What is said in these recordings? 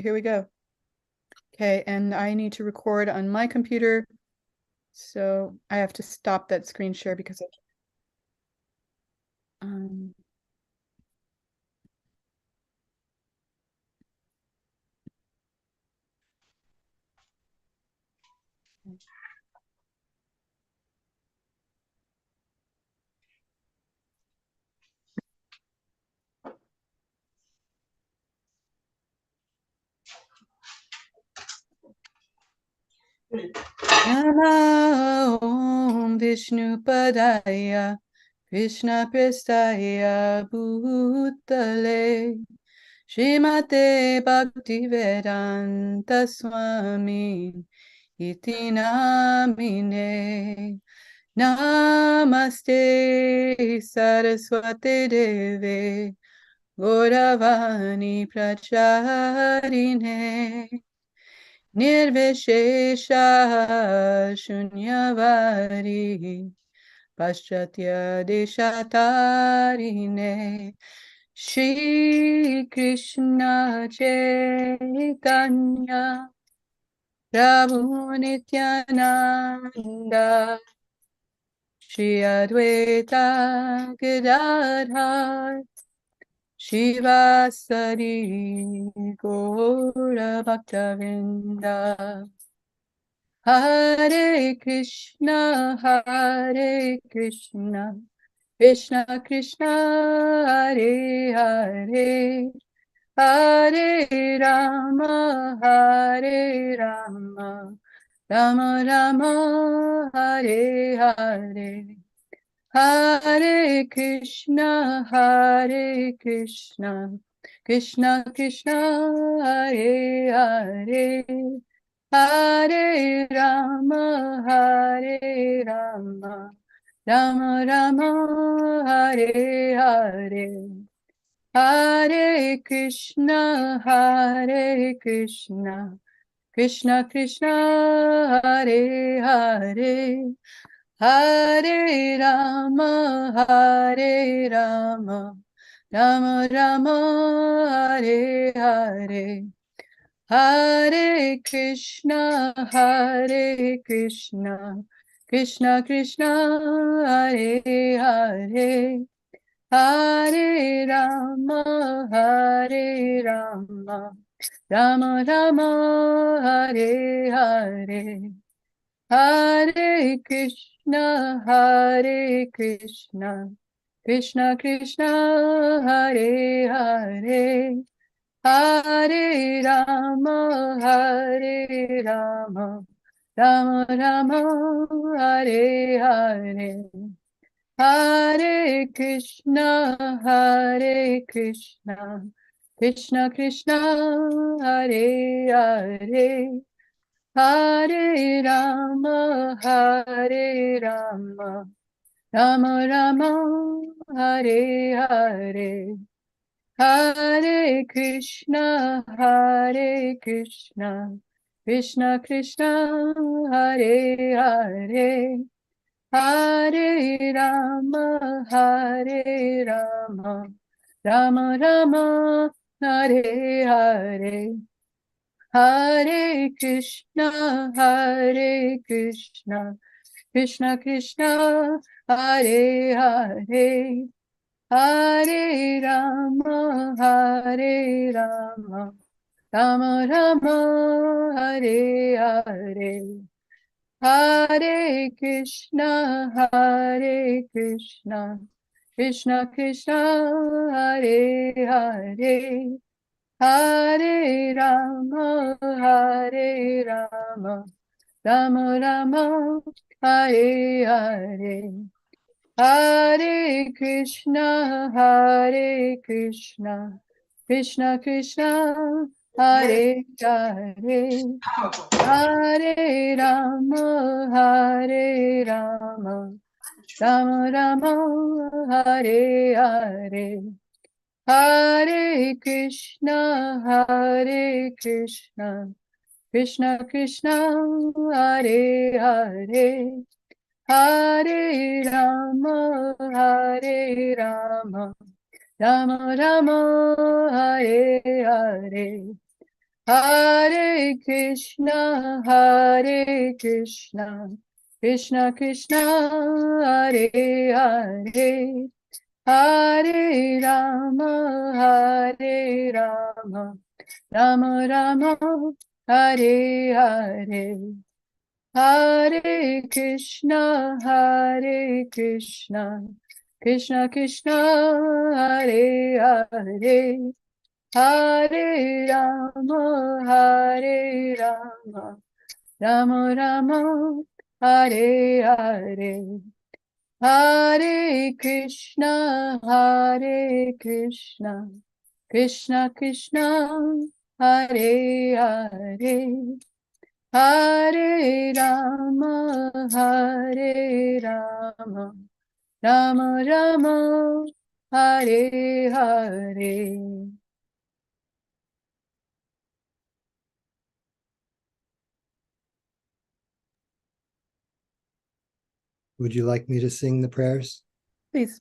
here we go. Okay, and I need to record on my computer, so I have to stop that screen share because Namo Om Vishnu Padaya Krishna Prestaya Bhutale Srimate Bhaktivedanta Swami Iti Namine Namaste Saraswati Deve Gauravani Pracharine Nirvishesha Shunyavadi Paschatya Deshatarine Shri Krishna Chaitanya Prabhu Nityananda Shri Advaita Gadadhar Shivasari Gaura Bhaktavinda Hare Krishna Krishna Krishna Hare Hare Hare Rama Rama Rama Hare Hare Hare Krishna Krishna Krishna Hare Hare Hare Rama Rama Rama Hare Hare Hare Krishna Krishna Krishna Hare Hare Hare Rama Rama Rama Hare Hare Hare Krishna Krishna Krishna Hare Hare Hare Rama Rama Rama Hare Hare Hare Krishna Krishna Krishna Hare Hare Hare Rama Rama Rama Hare Hare Hare Krishna Krishna Krishna Hare Hare Hare Rama Rama Rama Hare Hare Hare Krishna Krishna Krishna Hare Hare Hare Rama Rama Rama Hare Hare Hare Krishna Krishna Krishna Hare Hare Hare Rama Rama Rama Hare Hare Hare Krishna Krishna Krishna Hare Hare Hare Rama Rama Rama Hare Hare Hare Krishna Krishna Krishna Hare Hare Hare Rama Rama Rama Hare Hare Hare Krishna Krishna Krishna Hare Hare Hare Rama Rama Rama Hare Hare Hare Krishna, Hare Krishna, Krishna Krishna, Hare Hare, Hare Rama, Hare Rama, Rama Rama, Hare Hare, Hare Krishna, Hare Krishna, Krishna Krishna, Hare Hare, Hare Rama, Hare Rama, Rama Rama, Hare Hare, Hare Krishna, Hare Krishna, Krishna Krishna, Hare Hare, Hare Rama, Hare Rama, Rama Rama, Hare Hare. Would you like me to sing the prayers? Please.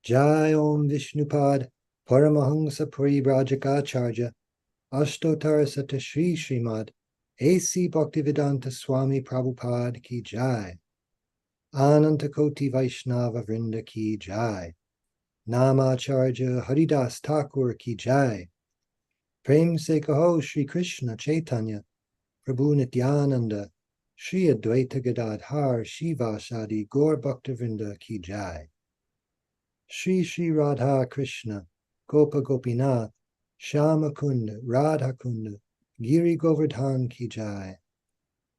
Jai Om Vishnupad Paramahansa Parivrajaka Ashtotar Sata Shri Srimad A.C. Bhaktivedanta Swami Prabhupada Ki Jai Ananta Koti Vaishnava Vrinda Ki Jai Namacharya Haridas Thakur Ki Jai Prem Se Kaho Shri Krishna Chaitanya Prabhu Nityananda Shri Advaita Gadadhar Shiva Shadi Gaur Bhaktivinoda Ki Jai Shri Shri Radha Krishna Gopa Gopinath Shama Kunda Radha Kunda Giri Govardhan Ki Jai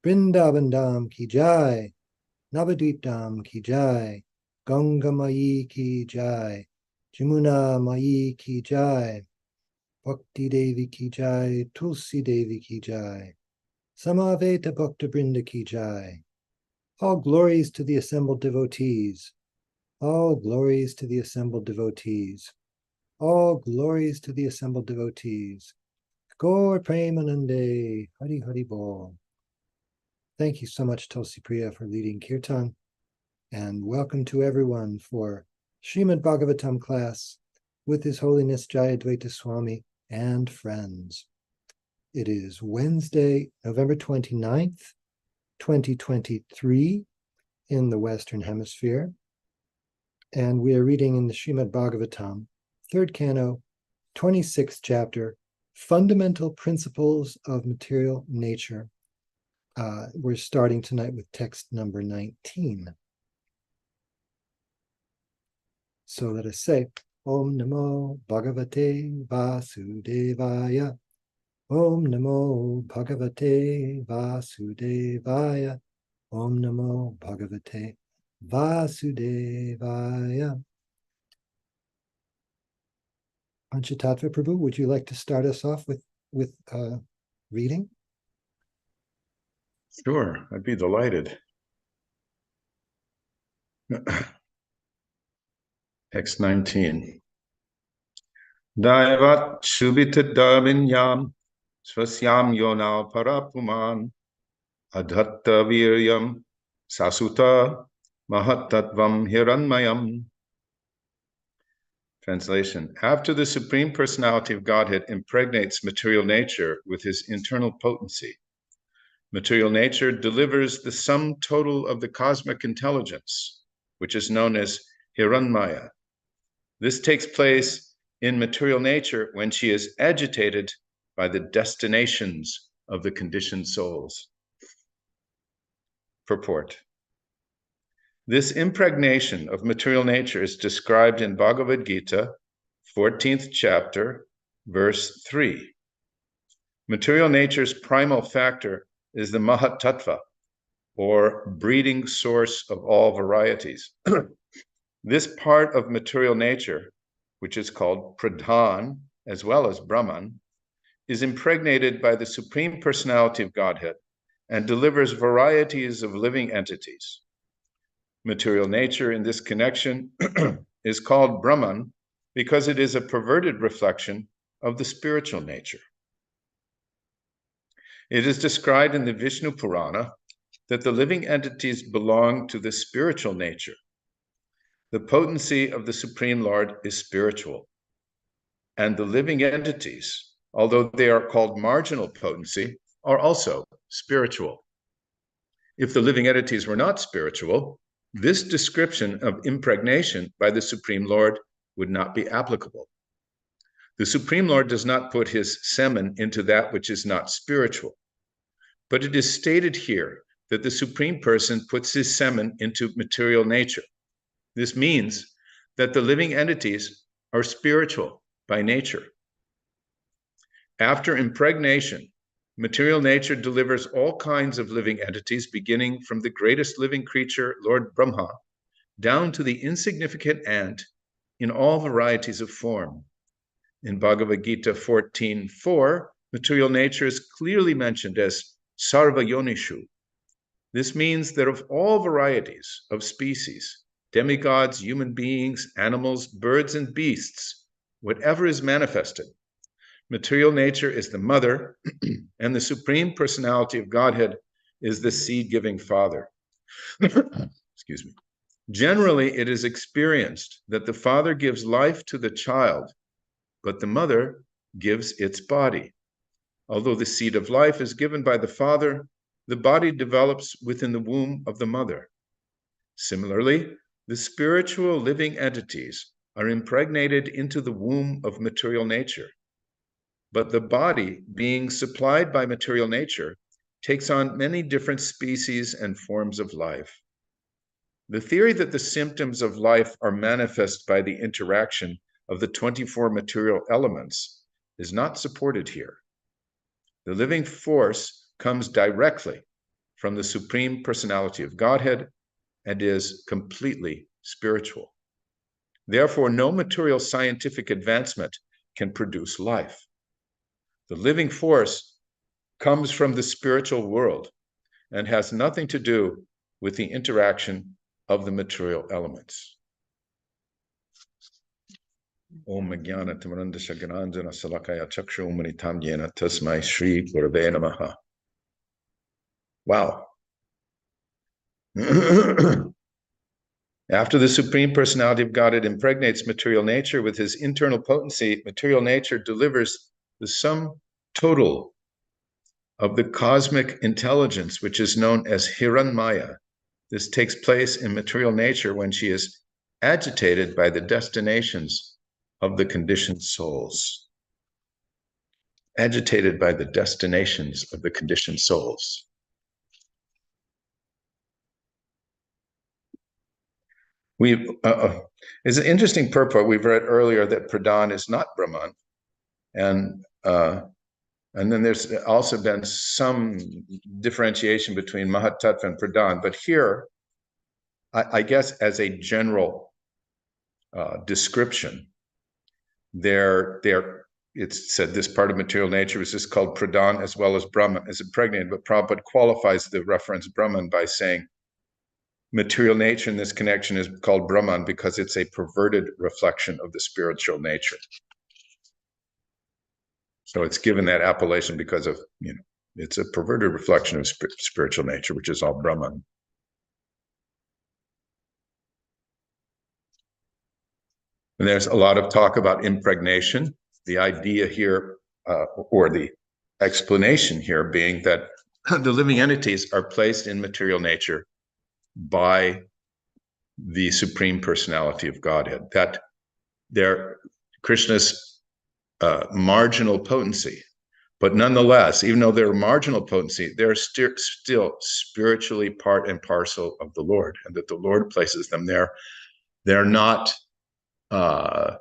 Vrindavan Dham Ki Jai Navadvip Dham Ki Jai Ganga Mayi Ki Jai Jamuna Mayi Ki Jai Bhakti Devi Ki Jai Tulsi Devi Ki Jai Samaveta Bhakta Brinda Ki Jai. All glories to the assembled devotees. All glories to the assembled devotees. All glories to the assembled devotees. Gaur Premanande, Hari Hari Bol. Thank you so much, Tulsi Priya, for leading Kirtan. And welcome to everyone for Srimad Bhagavatam class with His Holiness Jayadvaita Swami and friends. It is Wednesday, November 29th, 2023 in the Western Hemisphere. And we are reading in the Srimad Bhagavatam, 3rd Canto, 26th chapter, Fundamental Principles of Material Nature. We're starting tonight with text number 19. So let us say, Om Namo Bhagavate Vasudevaya. Om Namo Bhagavate Vasudevaya. Om Namo Bhagavate Vasudevaya. Panchatattva Prabhu, would you like to start us off with reading? Sure, I'd be delighted. Text 19. Daivat shubhita darvinyam swasyam yonal parapuman adhatta viryam sasuta mahatatvam hiranmayam. Translation. After the Supreme Personality of Godhead impregnates material nature with his internal potency, material nature delivers the sum total of the cosmic intelligence, which is known as Hiranmaya. This takes place in material nature when she is agitated by the destinations of the conditioned souls. Purport. This impregnation of material nature is described in Bhagavad Gita, 14th chapter, verse 3. Material nature's primal factor is the Mahatattva, or breeding source of all varieties. This part of material nature, which is called Pradhan as well as Brahman, is impregnated by the Supreme Personality of Godhead and delivers varieties of living entities. Material nature in this connection is called Brahman because it is a perverted reflection of the spiritual nature. It is described in the Vishnu Purana that the living entities belong to the spiritual nature. The potency of the Supreme Lord is spiritual, and the living entities although they are called marginal potency, are also spiritual. If the living entities were not spiritual, this description of impregnation by the Supreme Lord would not be applicable. The Supreme Lord does not put his semen into that which is not spiritual, but it is stated here that the Supreme Person puts his semen into material nature. This means that the living entities are spiritual by nature. After impregnation, material nature delivers all kinds of living entities, beginning from the greatest living creature, Lord Brahma, down to the insignificant ant in all varieties of form. In Bhagavad Gita 14:4, material nature is clearly mentioned as Sarva Yonishu. This means that of all varieties of species, demigods, human beings, animals, birds, and beasts, whatever is manifested, material nature is the mother, and the Supreme Personality of Godhead is the seed-giving father. Excuse me. Generally, it is experienced that the father gives life to the child, but the mother gives its body. Although the seed of life is given by the father, the body develops within the womb of the mother. Similarly, the spiritual living entities are impregnated into the womb of material nature. But the body, being supplied by material nature, takes on many different species and forms of life. The theory that the symptoms of life are manifest by the interaction of the 24 material elements is not supported here. The living force comes directly from the Supreme Personality of Godhead and is completely spiritual. Therefore, no material scientific advancement can produce life. The living force comes from the spiritual world and has nothing to do with the interaction of the material elements. Om Jnana Timaranda Shagananjana Salakaya Chakshu Umanitam Yena Tasmai Shri Gurave Namaha. Wow. After the Supreme Personality of Godhead impregnates material nature with his internal potency, material nature delivers the sum total of the cosmic intelligence, which is known as Hiranmaya. This takes place in material nature when she is agitated by the destinations of the conditioned souls. Agitated by the destinations of the conditioned souls. It's an interesting purport. We've read earlier that Pradhan is not Brahman, and then there's also been some differentiation between Mahat Tattva and Pradhan. But here, I guess as a general description, it's said this part of material nature is just called Pradhan as well as Brahman, as impregnated, but Prabhupada qualifies the reference Brahman by saying material nature in this connection is called Brahman because it's a perverted reflection of the spiritual nature. So it's given that appellation because of, it's a perverted reflection of spiritual nature, which is all Brahman. And there's a lot of talk about impregnation. The idea here, or the explanation here being that the living entities are placed in material nature by the Supreme Personality of Godhead. That they're Krishna's marginal potency. But nonetheless, even though they're marginal potency, they're still spiritually part and parcel of the Lord, and that the Lord places them there. They're not, that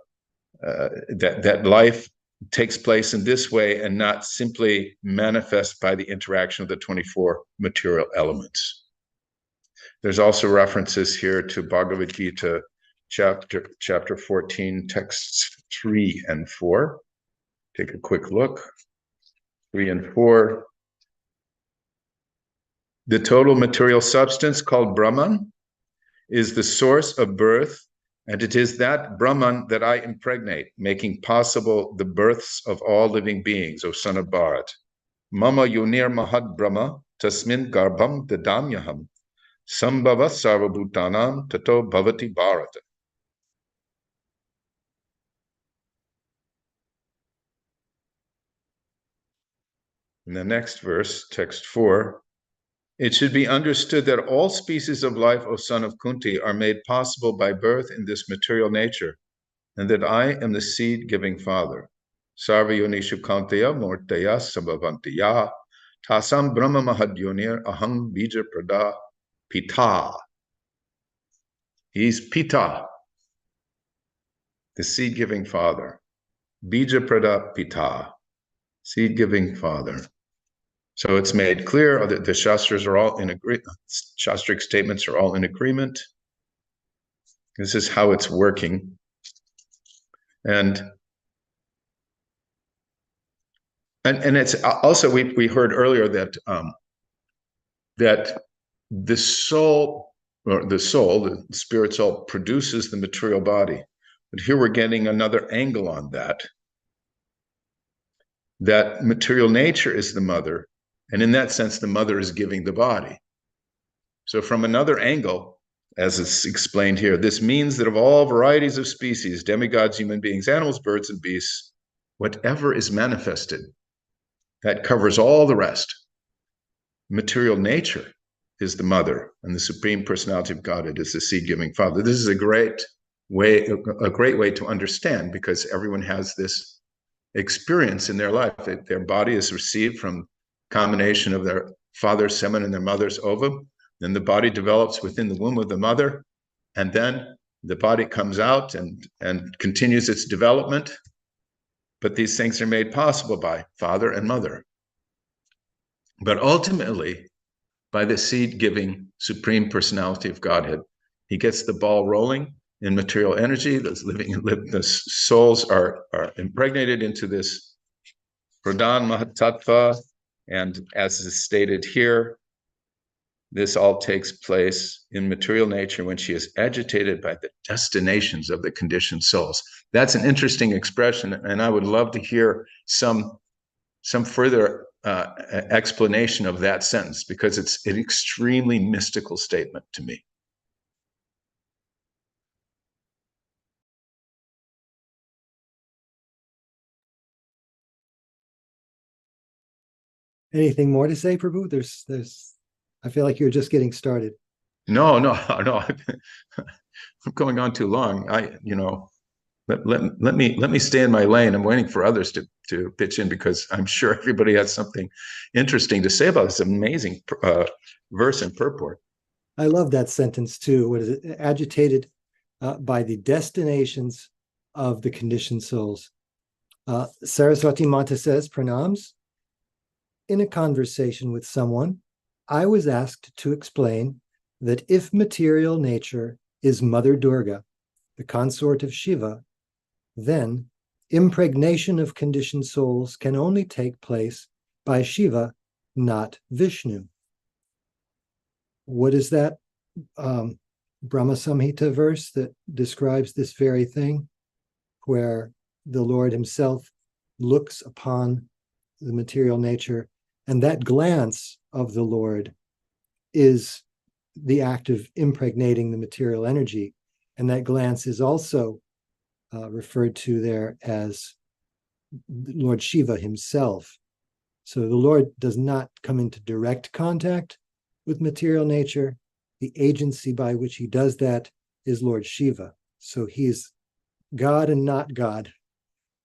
life takes place in this way and not simply manifest by the interaction of the 24 material elements. There's also references here to Bhagavad Gita chapter 14, texts 3 and 4. Take a quick look. 3 and 4. The total material substance called Brahman is the source of birth, and it is that Brahman that I impregnate, making possible the births of all living beings, O son of Bharat. Mama yunir mahad Brahma, tasmin garbham dadamyaham, sambhava sarvabhutanam tato bhavati Bharata. In the next verse, text 4, it should be understood that all species of life, O son of Kunti, are made possible by birth in this material nature, and that I am the seed-giving father. Sarvayonishu Kaunteya Morteya Sabhavantiya Tasam Brahma Mahadyonir Aham Bija Prada Pita. He's Pita, the seed-giving father. Bija Prada Pita, seed-giving father. So it's made clear that the Shastras are all in agreement. Shastric statements are all in agreement. This is how it's working. And it's also, we heard earlier that that the soul, the spirit soul, produces the material body. But here we're getting another angle on that. That material nature is the mother, and in that sense, the mother is giving the body. So from another angle, as it's explained here, this means that of all varieties of species, demigods, human beings, animals, birds, and beasts, whatever is manifested, that covers all the rest. Material nature is the mother, and the Supreme Personality of Godhead is the seed-giving father. This is a great way to understand, because everyone has this experience in their life. Their body is received from combination of their father's semen and their mother's ovum. Then the body develops within the womb of the mother, and then the body comes out and continues its development. But these things are made possible by father and mother. But ultimately, by the seed-giving Supreme Personality of Godhead, he gets the ball rolling in material energy. The souls are impregnated into this Pradhan Mahatattva, and as is stated here, this all takes place in material nature when she is agitated by the destinations of the conditioned souls. That's an interesting expression, and I would love to hear some further explanation of that sentence, because it's an extremely mystical statement to me. Anything more to say, Prabhu? There's I feel like you're just getting started. No. I'm going on too long. Let me stay in my lane. I'm waiting for others to pitch in, because I'm sure everybody has something interesting to say about this amazing verse and purport. I love that sentence too. What is it? Agitated by the destinations of the conditioned souls. Saraswati Mata says, Pranams. In a conversation with someone, I was asked to explain that if material nature is Mother Durga, the consort of Shiva, then impregnation of conditioned souls can only take place by Shiva, not Vishnu. What is that Brahma Samhita verse that describes this very thing, where the Lord himself looks upon the material nature, and that glance of the Lord is the act of impregnating the material energy. And that glance is also referred to there as Lord Shiva himself. So the Lord does not come into direct contact with material nature. The agency by which he does that is Lord Shiva. So he's God and not God.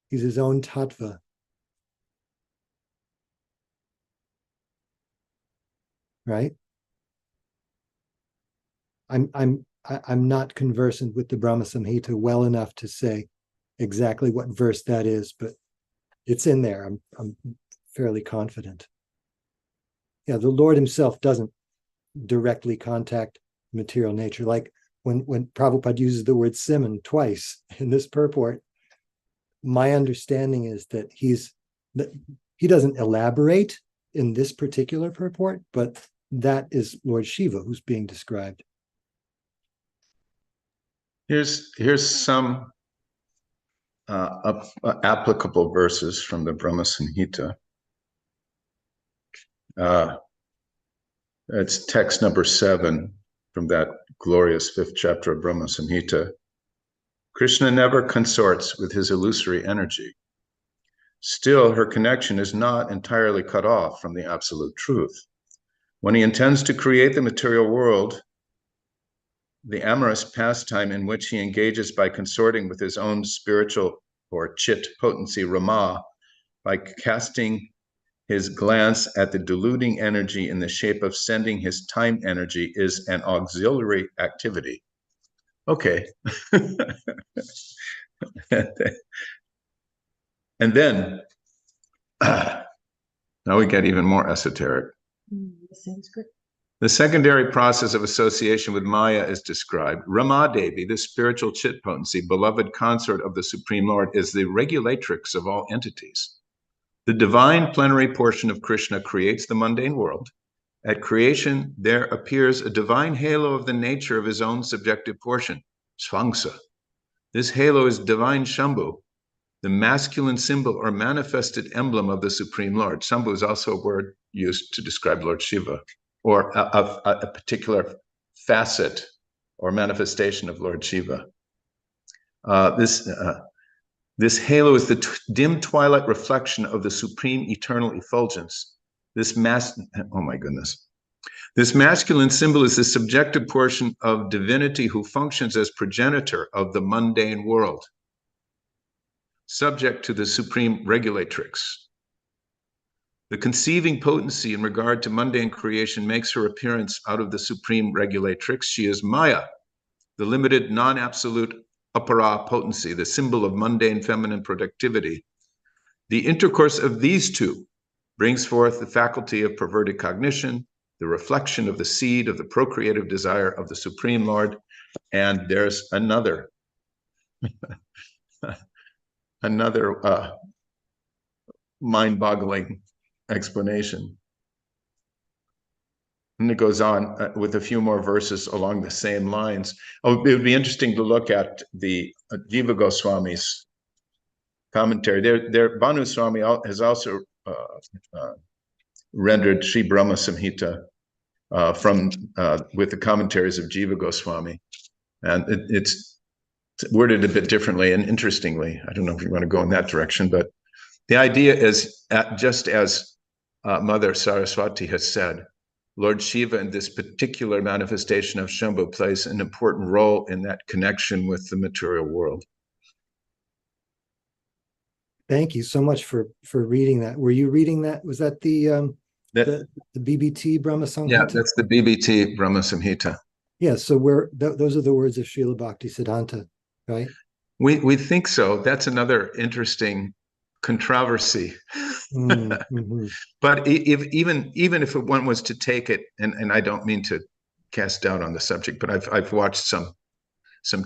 He's his own tattva. Right? I'm not conversant with the Brahma Samhita well enough to say exactly what verse that is, but it's in there. I'm fairly confident. Yeah, the Lord himself doesn't directly contact material nature. Like when Prabhupada uses the word Simon twice in this purport, my understanding is that he doesn't elaborate in this particular purport, but that is Lord Shiva who's being described. Here's some applicable verses from the Brahma Samhita. It's text number 7 from that glorious 5th chapter of Brahma Samhita. Krishna never consorts with his illusory energy. Still, her connection is not entirely cut off from the absolute truth. When he intends to create the material world, the amorous pastime in which he engages by consorting with his own spiritual or chit potency, Rama, by casting his glance at the deluding energy in the shape of sending his time energy, is an auxiliary activity. Okay. And then, now we get even more esoteric. Sanskrit. The secondary process of association with Maya is described. Rama Devi, the spiritual chit potency, beloved consort of the Supreme Lord, is the regulatrix of all entities. The divine plenary portion of Krishna creates the mundane world. At creation, there appears a divine halo of the nature of his own subjective portion, Svangsa. This halo is divine Shambhu, the masculine symbol or manifested emblem of the Supreme Lord. Shambhu is also a word used to describe Lord Shiva, or a particular facet or manifestation of Lord Shiva. This halo is the dim twilight reflection of the supreme eternal effulgence. This masculine symbol is the subjective portion of divinity who functions as progenitor of the mundane world, subject to the supreme regulatrix. The conceiving potency in regard to mundane creation makes her appearance out of the supreme regulatrix. She is Maya, the limited non-absolute apara potency, the symbol of mundane feminine productivity. The intercourse of these two brings forth the faculty of perverted cognition, the reflection of the seed of the procreative desire of the Supreme Lord. And there's another mind-boggling explanation. And it goes on with a few more verses along the same lines. Oh, it would be interesting to look at the Jiva Goswami's commentary. Bhanu Swami has also rendered Sri Brahma Samhita with the commentaries of Jiva Goswami. And it's worded a bit differently and interestingly. I don't know if you want to go in that direction, but the idea is, just as Mother Saraswati has said, Lord Shiva in this particular manifestation of Shambhu plays an important role in that connection with the material world. Thank you so much for reading that. Were you reading that? Was that the BBT Brahma Samhita? Yeah, that's the BBT Brahma Samhita. Yeah, so those are the words of Srila Bhaktisiddhanta, right? We think so. That's another interesting controversy. Mm-hmm. But even if one was to take it, and I don't mean to cast doubt on the subject, but I've watched some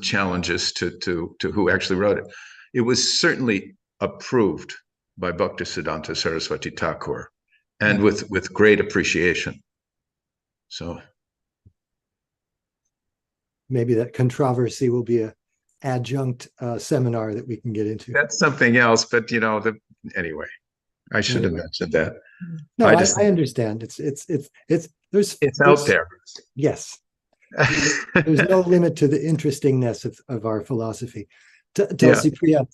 challenges to who actually wrote it. It was certainly approved by Bhaktisiddhanta Saraswati Thakur, and with great appreciation. So maybe that controversy will be a adjunct seminar that we can get into. That's something else, but anyway, I should have mentioned that. No, I understand. It's out there. Yes. There's no limit to the interestingness of our philosophy. Tulsi Priya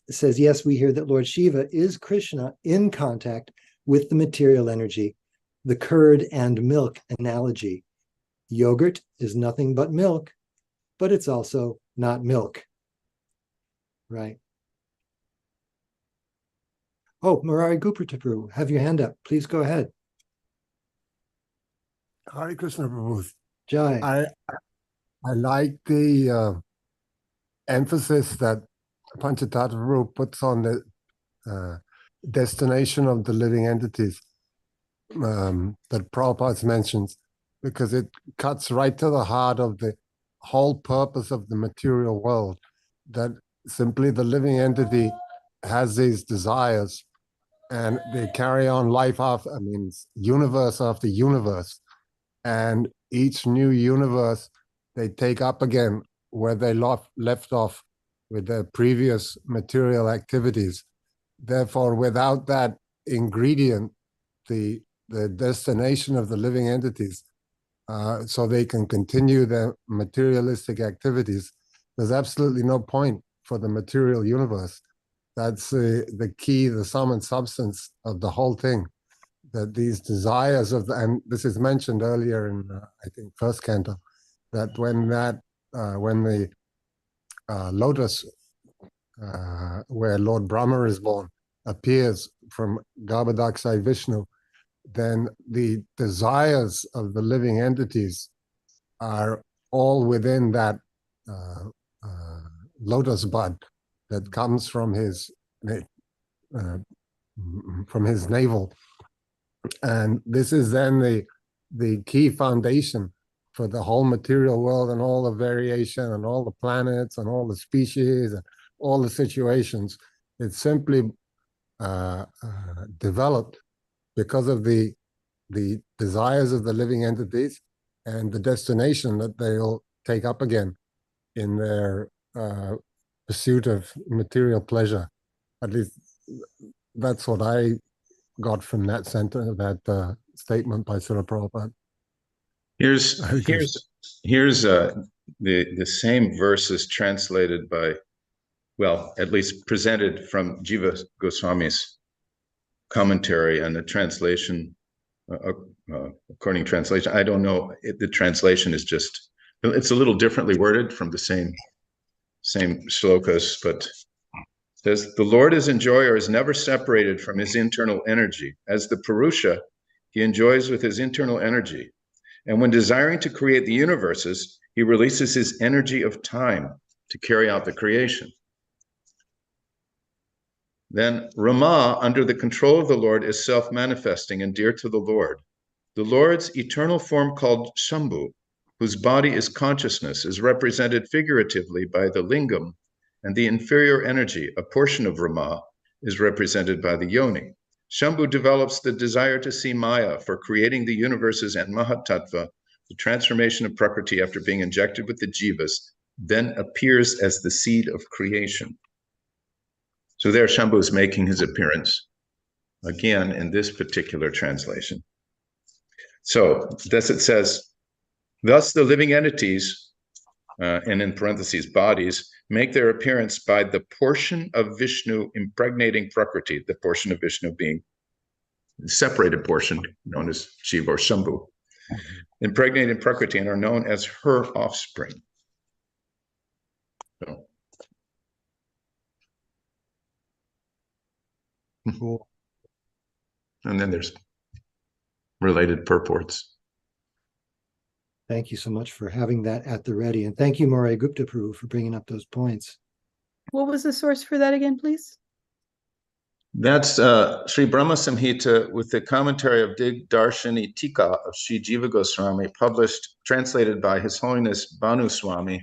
says, yes, we hear that Lord Shiva is Krishna in contact with the material energy, the curd and milk analogy. Yogurt is nothing but milk, but it's also not milk. Right. Oh, Murari Gupratapru, have your hand up. Please go ahead. Hare Krishna Prabhu. Jai. I like the emphasis that Panchatattva Prabhu puts on the destination of the living entities that Prabhupada mentions, because it cuts right to the heart of the whole purpose of the material world, that simply the living entity has these desires and they carry on life after, universe after universe. And each new universe, they take up again where they left off with their previous material activities. Therefore, without that ingredient, the destination of the living entities, so they can continue their materialistic activities, there's absolutely no point for the material universe. That's the key, the sum and substance of the whole thing. That these desires of and this is mentioned earlier in I think first canto, that when the lotus where Lord Brahma is born appears from Garbhodakshai Vishnu, then the desires of the living entities are all within that lotus bud that comes from his navel. And this is then the key foundation for the whole material world and all the variation and all the planets and all the species and all the situations. It's simply developed because of the desires of the living entities and the destination that they'll take up again in their pursuit of material pleasure. At least that's what I got from that that statement by Srila Prabhupada. Here's the same verses translated by, well, at least presented from Jiva Goswami's commentary and the translation, according to translation. I don't know, the translation is just, it's a little differently worded from the same shlokas, but says, the Lord as enjoyer is never separated from his internal energy. As the Purusha, he enjoys with his internal energy. And when desiring to create the universes, he releases his energy of time to carry out the creation. Then Rama, under the control of the Lord, is self-manifesting and dear to the Lord. The Lord's eternal form called Shambhu, whose body is consciousness, is represented figuratively by the lingam, and the inferior energy, a portion of Rama, is represented by the yoni. Shambhu develops the desire to see Maya for creating the universes and Mahatattva, the transformation of Prakriti after being injected with the jivas, then appears as the seed of creation. So there Shambhu is making his appearance, again, in this particular translation. So thus it says, thus the living entities, and in parentheses, bodies, make their appearance by the portion of Vishnu impregnating Prakriti, the portion of Vishnu being the separated portion known as Shiva or Shambhu, impregnating Prakriti, and are known as her offspring. So. Cool. And then there's related purports. Thank you so much for having that at the ready. And thank you, Moray Gupta Prabhu, for bringing up those points. What was the source for that again, please? That's Sri Brahma Samhita with the commentary of Dig Darshani Tika of Sri Jiva Goswami, published, translated by His Holiness Bhanu Swami.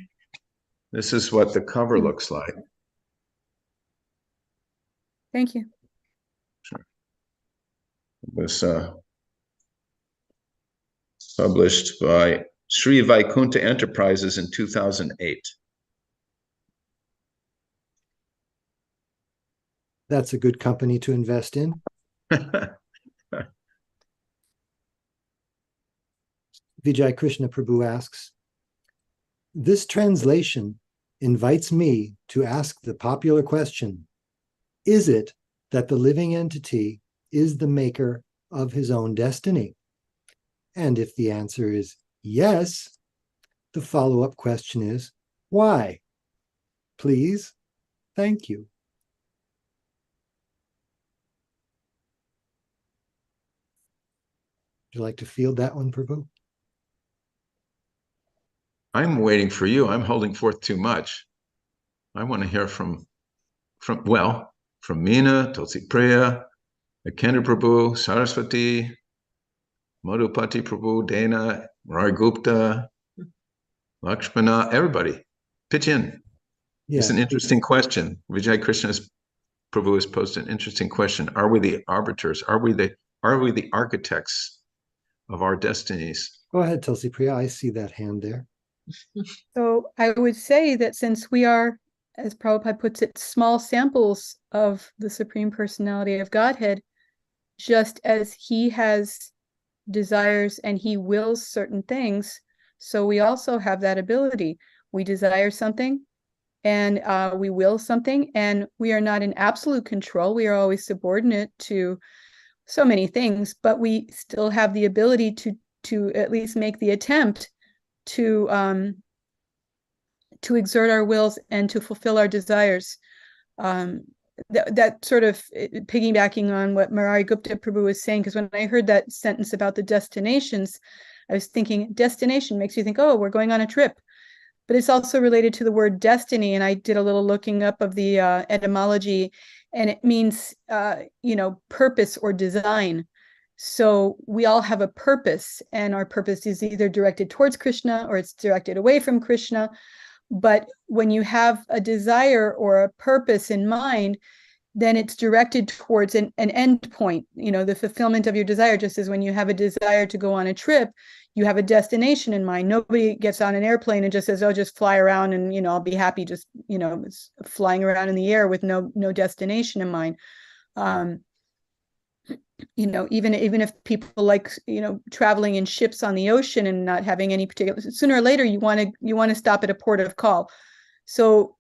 This is what the cover looks like. Thank you. Sure. It was published by Sri Vaikunta Enterprises in 2008. That's a good company to invest in. Vijay Krishna Prabhu asks, this translation invites me to ask the popular question, is it that the living entity is the maker of his own destiny? And if the answer is yes, the follow-up question is, why? Please, thank you. Would you like to field that one, Prabhu? I'm waiting for you. I'm holding forth too much. I want to hear from Meena, Tulsi Priya, Kendra Prabhu, Saraswati, Madhupati Prabhu, Dana, Rai Gupta, Lakshmana, everybody. Pitch in. Yeah, it's an interesting question. Vijay Krishna's Prabhu has posed an interesting question. Are we the arbiters? Are we the architects of our destinies? Go ahead, Tulsi Priya. I see that hand there. So I would say that since we are, as Prabhupada puts it, small samples of the Supreme Personality of Godhead, just as he has desires and he wills certain things, so we also have that ability. We desire something, and we will something, and we are not in absolute control. We are always subordinate to so many things, but we still have the ability to at least make the attempt to exert our wills and to fulfill our desires. That sort of piggybacking on what Murari Gupta Prabhu was saying, because when I heard that sentence about the destinations, I was thinking destination makes you think, oh, we're going on a trip. But it's also related to the word destiny. And I did a little looking up of the etymology, and it means, purpose or design. So we all have a purpose, and our purpose is either directed towards Krishna or it's directed away from Krishna. But when you have a desire or a purpose in mind, then it's directed towards an end point, the fulfillment of your desire. Just as when you have a desire to go on a trip, you have a destination in mind. Nobody gets on an airplane and just says, oh, just fly around and, I'll be happy just, flying around in the air with no destination in mind. Even if people like, traveling in ships on the ocean and not having any particular, sooner or later, you want to stop at a port of call. So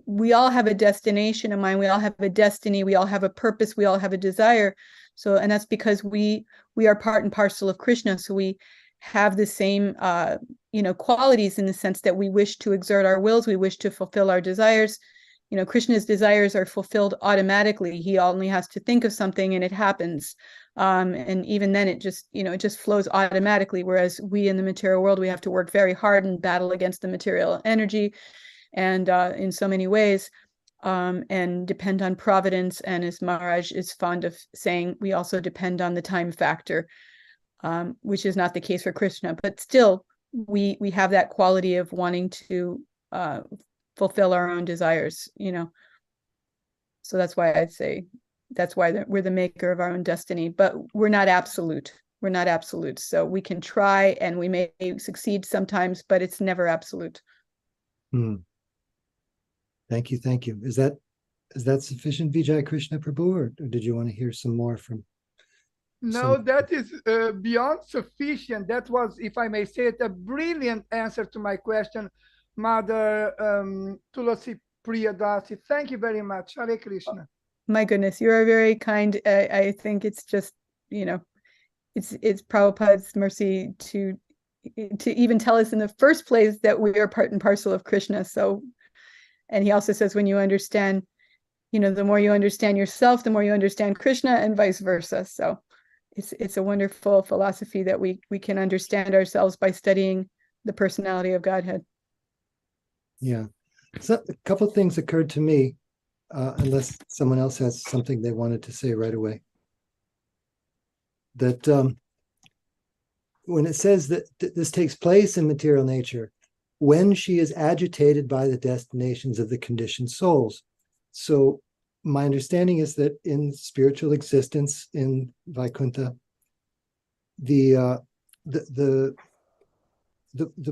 we all have a destination in mind. We all have a destiny. We all have a purpose. We all have a desire. So, and that's because we are part and parcel of Krishna. So we have the same, qualities, in the sense that we wish to exert our wills. We wish to fulfill our desires. Krishna's desires are fulfilled automatically. He only has to think of something and it happens. And even then it just flows automatically. Whereas we in the material world, we have to work very hard and battle against the material energy, and in so many ways, and depend on providence. And as Maharaj is fond of saying, we also depend on the time factor, which is not the case for Krishna. But still, we have that quality of wanting to fulfill our own desires, So that's why I'd say we're the maker of our own destiny, but we're not absolute. We're not absolute. So we can try and we may succeed sometimes, but it's never absolute. Thank you. Is that sufficient, Vijay Krishna Prabhu, or did you want to hear some more from? No, that is beyond sufficient. That was, if I may say it, a brilliant answer to my question, Mother Tulasi Priyadasi. Thank you very much. Hare Krishna. My goodness, you are very kind. I think it's just, it's Prabhupada's mercy to even tell us in the first place that we are part and parcel of Krishna. So, and he also says, when you understand, the more you understand yourself, the more you understand Krishna, and vice versa. So it's a wonderful philosophy that we can understand ourselves by studying the personality of Godhead. Yeah. So a couple of things occurred to me, unless someone else has something they wanted to say right away. That when it says that this takes place in material nature, when she is agitated by the destinations of the conditioned souls. So my understanding is that in spiritual existence in Vaikuntha, the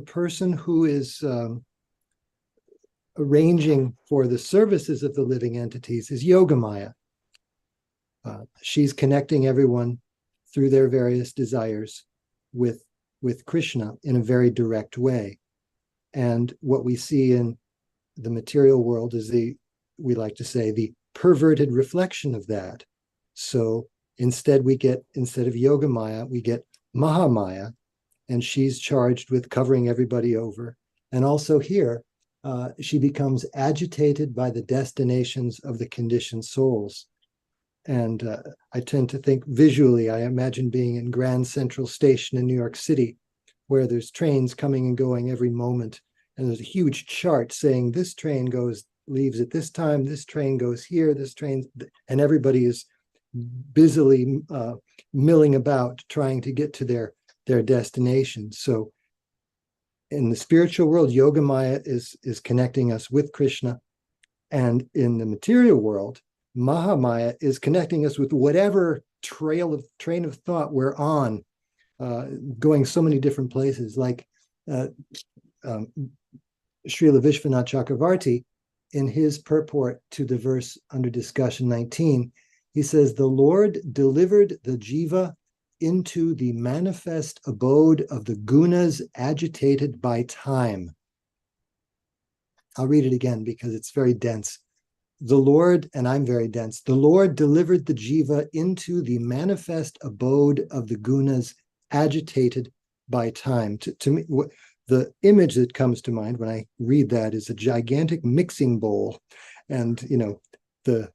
person who is arranging for the services of the living entities is Yogamaya. She's connecting everyone through their various desires with Krishna in a very direct way. And what we see in the material world is we like to say, the perverted reflection of that. So instead of Yogamaya, we get Mahamaya, and she's charged with covering everybody over. And also here, she becomes agitated by the destinations of the conditioned souls. And I tend to think visually, I imagine being in Grand Central Station in New York City, where there's trains coming and going every moment. And there's a huge chart saying this train leaves at this time, this train goes here, and everybody is busily milling about trying to get to their destination. So in the spiritual world, Yogamaya is connecting us with Krishna. And in the material world, Mahamaya is connecting us with whatever train of thought we're on, going so many different places. Like Srila Vishwanath Chakravarti, in his purport to the verse under discussion 19, he says, the Lord delivered the jiva into the manifest abode of the gunas agitated by time. I'll read it again because it's very dense. The Lord, and I'm very dense, the Lord delivered the jiva into the manifest abode of the gunas agitated by time. To me, the image that comes to mind when I read that is a gigantic mixing bowl. And, the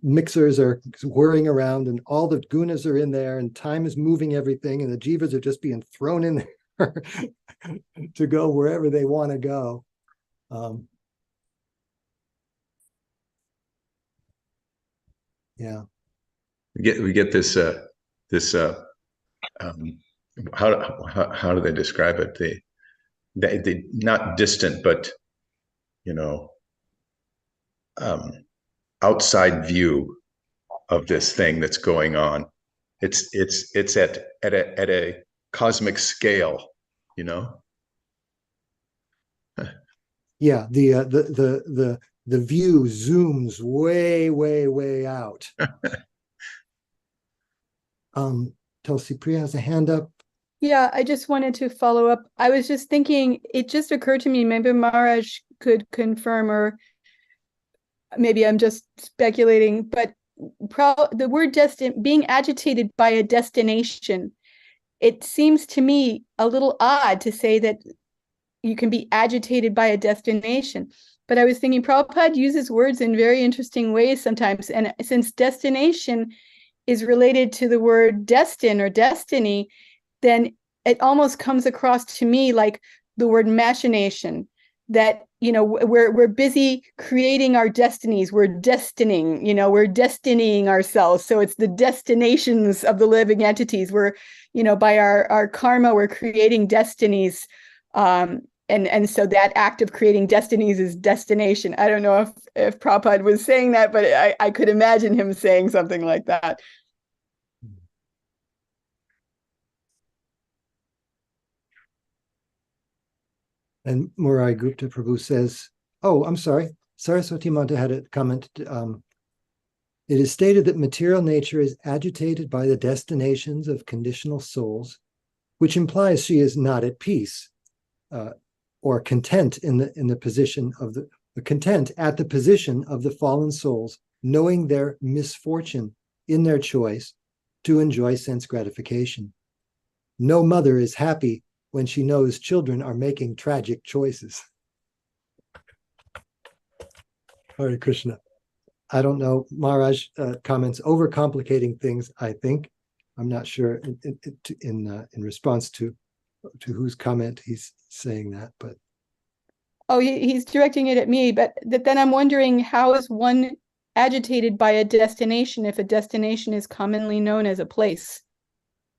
mixers are whirring around and all the gunas are in there and time is moving everything and the jivas are just being thrown in there to go wherever they want to go. Yeah. We get this how do they describe it? They not distant, but outside view of this thing that's going on. It's at a cosmic scale, Yeah, the view zooms way out. Tulsi Priya has a hand up. Yeah, I just wanted to follow up. I was just thinking, it just occurred to me, maybe Maharaj could confirm, or maybe I'm just speculating, but the word being agitated by a destination, it seems to me a little odd to say that you can be agitated by a destination. But I was thinking Prabhupada uses words in very interesting ways sometimes. And since destination is related to the word destin or destiny, then it almost comes across to me like the word machination, that we're busy creating our destinies. We're destining, we're destinying ourselves. So it's the destinations of the living entities. We're, by our karma, we're creating destinies. And so that act of creating destinies is destination. I don't know if Prabhupada was saying that, but I could imagine him saying something like that. And Murai Gupta Prabhu says, oh, I'm sorry, Saraswati Mata had a comment. It is stated that material nature is agitated by the destinations of conditional souls, which implies she is not at peace or content in the position of the content at the position of the fallen souls, knowing their misfortune in their choice to enjoy sense gratification. No mother is happy when she knows children are making tragic choices. Hare Krishna. I don't know. Maharaj comments overcomplicating things, I think. I'm not sure in response to whose comment he's saying that, but. Oh, he's directing it at me, but then I'm wondering, how is one agitated by a destination if a destination is commonly known as a place?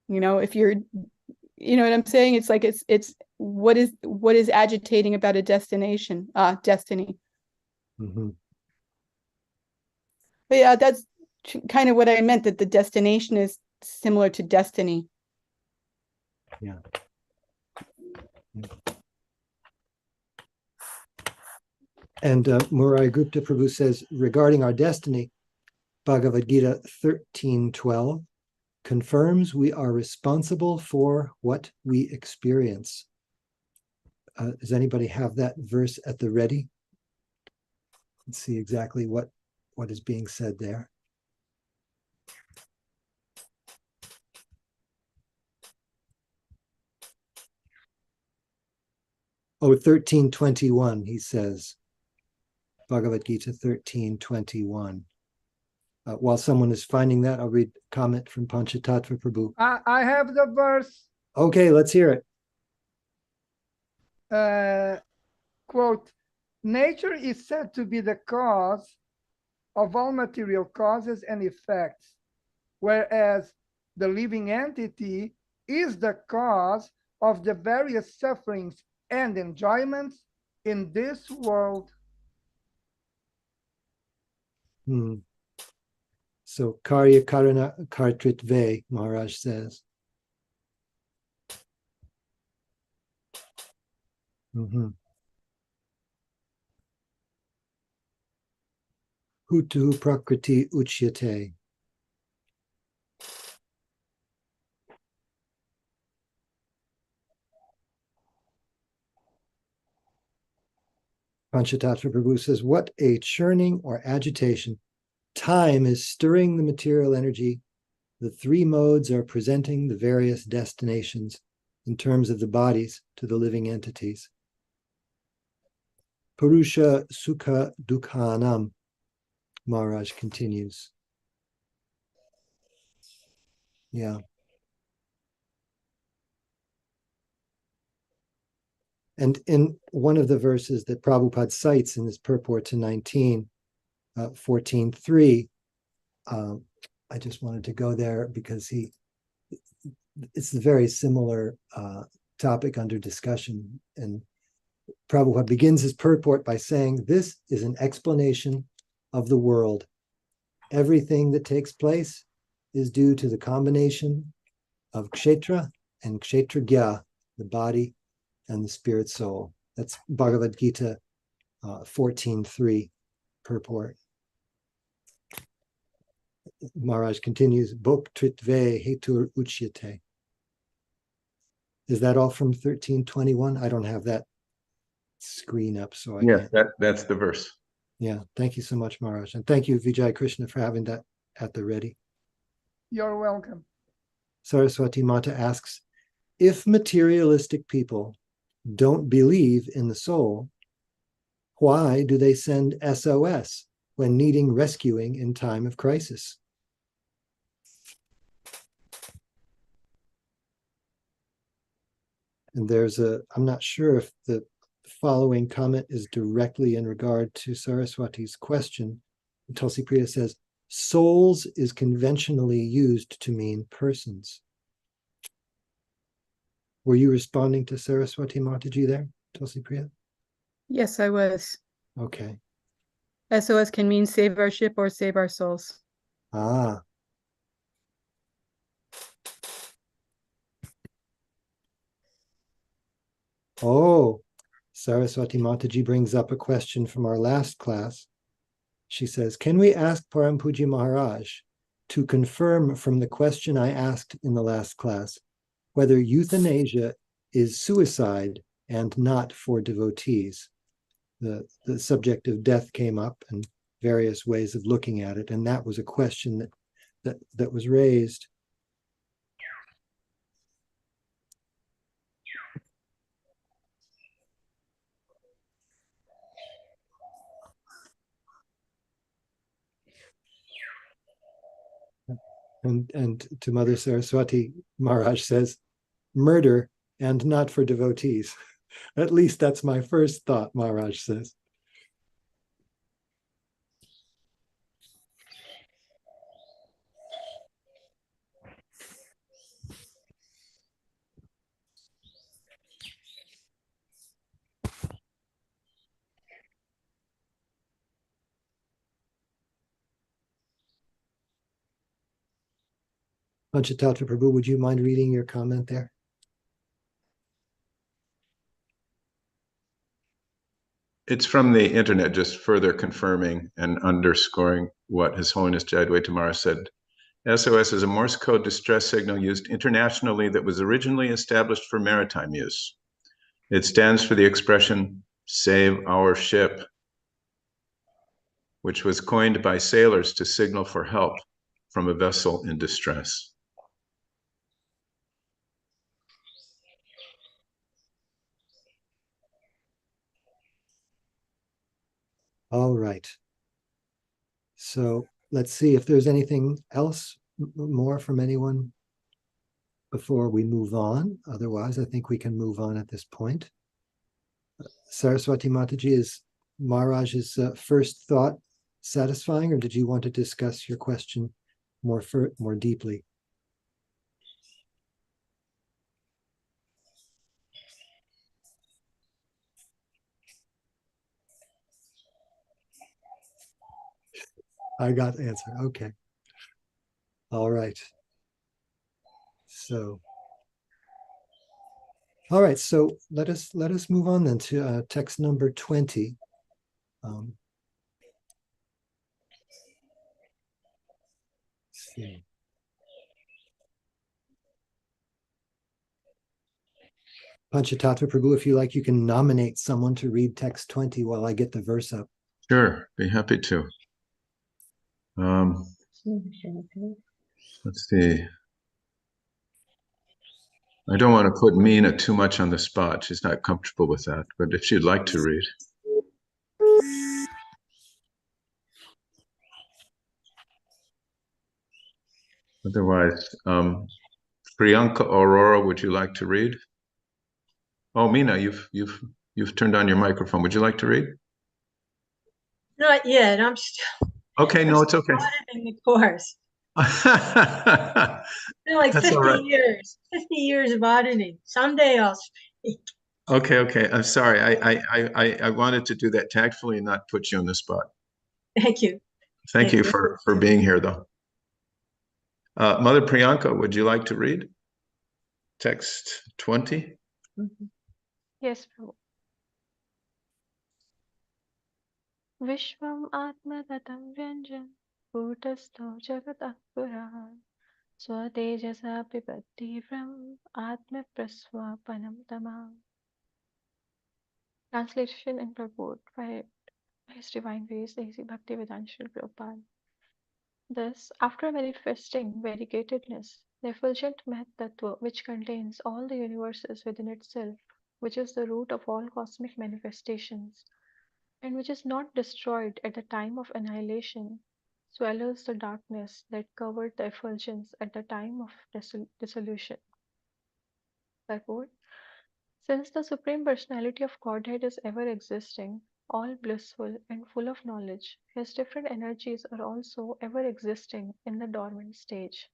If you're, what I'm saying? It's like it's what is agitating about a destination? Destiny. Mm-hmm. But yeah, that's kind of what I meant, that the destination is similar to destiny. Yeah. And Murai Gupta Prabhu says, regarding our destiny, Bhagavad Gita 13:12 confirms we are responsible for what we experience. Does anybody have that verse at the ready? Let's see exactly what is being said there. Oh, 13:21, he says. Bhagavad Gita 13:21. While someone is finding that, I'll read a comment from Panchatattva Prabhu. I have the verse. Okay, let's hear it. Quote, nature is said to be the cause of all material causes and effects, whereas the living entity is the cause of the various sufferings and enjoyments in this world. So Caitanya-caritamrta, Maharaj says. Hutu prakriti uchyate. Panchatattva Prabhu says, what a churning or agitation. Time is stirring the material energy. The three modes are presenting the various destinations in terms of the bodies to the living entities. Purusha Sukha Dukhanam, Maharaj continues. Yeah. And in one of the verses that Prabhupada cites in his purport to 14.3, I just wanted to go there because it's a very similar topic under discussion. And Prabhupada begins his purport by saying, this is an explanation of the world. Everything that takes place is due to the combination of kshetra and kshetragya, the body and the spirit soul. That's Bhagavad Gita 14.3 purport. Maharaj continues, Bhok tritve hetur uchyate. Is that all from 1321? I don't have that screen up, so I Yes, can't. that's the verse. Yeah, thank you so much, Maharaj. And thank you, Vijay Krishna, for having that at the ready. You're welcome. Saraswati Mata asks, if materialistic people don't believe in the soul, why do they send SOS when needing rescuing in time of crisis? And I'm not sure if the following comment is directly in regard to Saraswati's question. Tulsi Priya says, souls is conventionally used to mean persons. Were you responding to Saraswati Mataji there, Tulsi Priya? Yes, I was. Okay. SOS can mean save our ship or save our souls. Ah. Oh, Saraswati Mataji brings up a question from our last class. She says, can we ask Param Puji Maharaj to confirm from the question I asked in the last class whether euthanasia is suicide and not for devotees? The subject of death came up and various ways of looking at it, and that was a question that was raised. And to Mother Saraswati, Maharaj says, murder and not for devotees. At least that's my first thought, Maharaj says. Panchatattva Prabhu, would you mind reading your comment there? It's from the internet, just further confirming and underscoring what His Holiness Jayadvaita Maharaj said. SOS is a Morse code distress signal used internationally that was originally established for maritime use. It stands for the expression, save our ship, which was coined by sailors to signal for help from a vessel in distress. All right. So let's see if there's anything else more from anyone before we move on. Otherwise, I think we can move on at this point. Saraswati Mataji, is Maharaj's first thought satisfying, or did you want to discuss your question more deeply? I got the answer. Okay. All right. So, all right. So let us move on then to text number 20. Let's see. Panchatattva Prabhu, if you like, you can nominate someone to read text 20 while I get the verse up. Sure, be happy to. Let's see. I don't want to put Meena too much on the spot. She's not comfortable with that. But if she'd like to read. Otherwise, Priyanka Aurora, would you like to read? Oh, Meena, you've turned on your microphone. Would you like to read? Not yet. I'm still. Okay, no, it's okay. In the course. Like That's 50 all right. years. 50 years of auditing. Someday I'll speak. Okay. I'm sorry. I wanted to do that tactfully and not put you on the spot. Thank you. Thank you for being here, though. Mother Priyanka, would you like to read text 20? Yes, Prabhu. Vishwam Atma Tatam Vyanjan Bhutastho Jagat Akpuran Svatejasa Pipattivram Atma Praswapanam Tamam. Translation and purport by His Divine Grace A.C. Bhaktivedanta Srila Prabhupada. Thus, after manifesting variegatedness, the effulgent Mahat Tattva, which contains all the universes within itself, which is the root of all cosmic manifestations, and which is not destroyed at the time of annihilation, swallows the darkness that covered the effulgence at the time of dissolution. Purport. Since the Supreme Personality of Godhead is ever existing, all blissful and full of knowledge, his different energies are also ever existing in the dormant stage.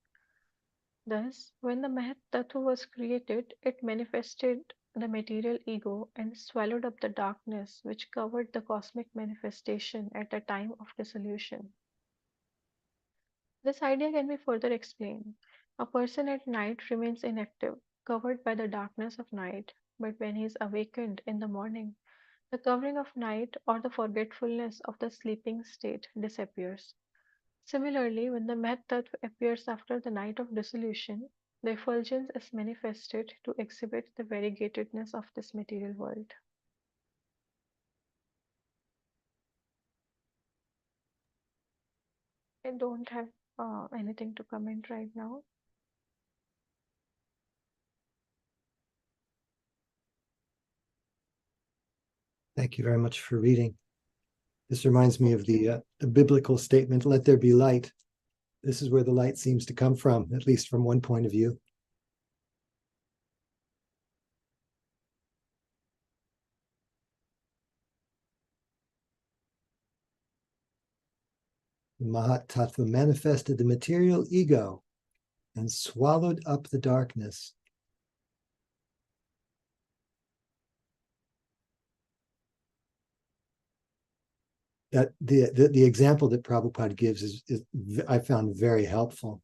Thus, when the Mahat Tattva was created, it manifested the material ego and swallowed up the darkness which covered the cosmic manifestation at the time of dissolution. This idea can be further explained. A person at night remains inactive, covered by the darkness of night, but when he is awakened in the morning, the covering of night or the forgetfulness of the sleeping state disappears. Similarly, when the Mahat Tattva appears after the night of dissolution, the effulgence is manifested to exhibit the variegatedness of this material world. I don't have anything to comment right now. Thank you very much for reading. This reminds me of the biblical statement, "Let there be light." This is where the light seems to come from, at least from one point of view. The Mahat Tattva manifested the material ego and swallowed up the darkness. That the example that Prabhupada gives is I found very helpful.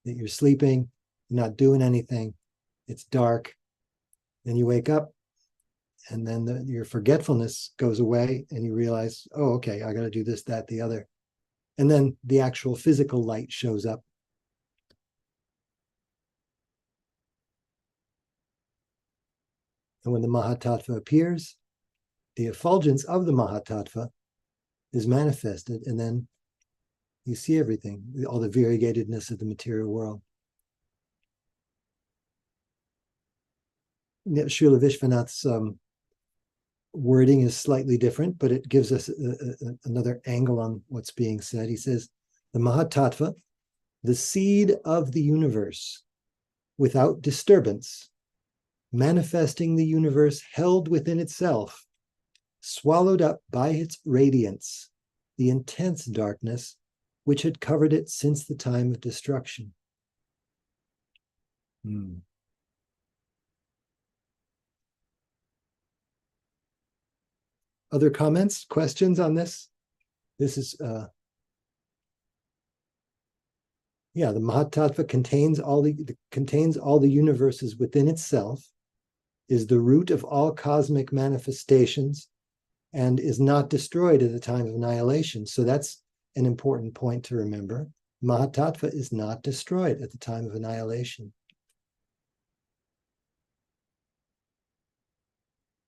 That you're sleeping, you're not doing anything, it's dark, then you wake up, and then your forgetfulness goes away, and you realize, oh, okay, I got to do this, that, the other, and then the actual physical light shows up. And when the Mahat Tattva appears, the effulgence of the Mahat Tattva is manifested, and then you see everything, all the variegatedness of the material world. Srila Vishwanath's wording is slightly different, but it gives us another angle on what's being said. He says, the Mahat Tattva, the seed of the universe, without disturbance, manifesting the universe held within itself, swallowed up by its radiance, the intense darkness which had covered it since the time of destruction. Other comments, questions on this? This is, the Mahat Tattva contains all the universes within itself, is the root of all cosmic manifestations, and is not destroyed at the time of annihilation. So that's an important point to remember. Mahat Tattva is not destroyed at the time of annihilation.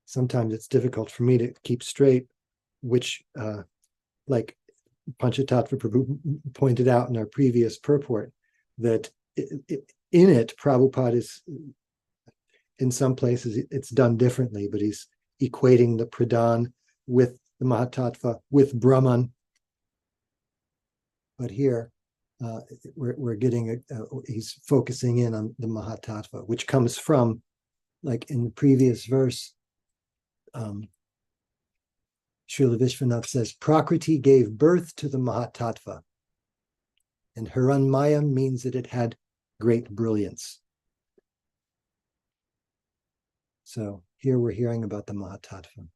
sometimes it's difficult for me to keep straight which, like Panchatattva Prabhu pointed out in our previous purport, that in it, Prabhupada is, in some places, it's done differently, but he's equating the Pradhan with the Mahatattva, with Brahman. But here, we're getting, he's focusing in on the Mahatattva, which comes from, like in the previous verse, Srila Vishwanath says, Prakriti gave birth to the Mahatattva, and Hiranmaya means that it had great brilliance. So here we're hearing about the Mahatattva.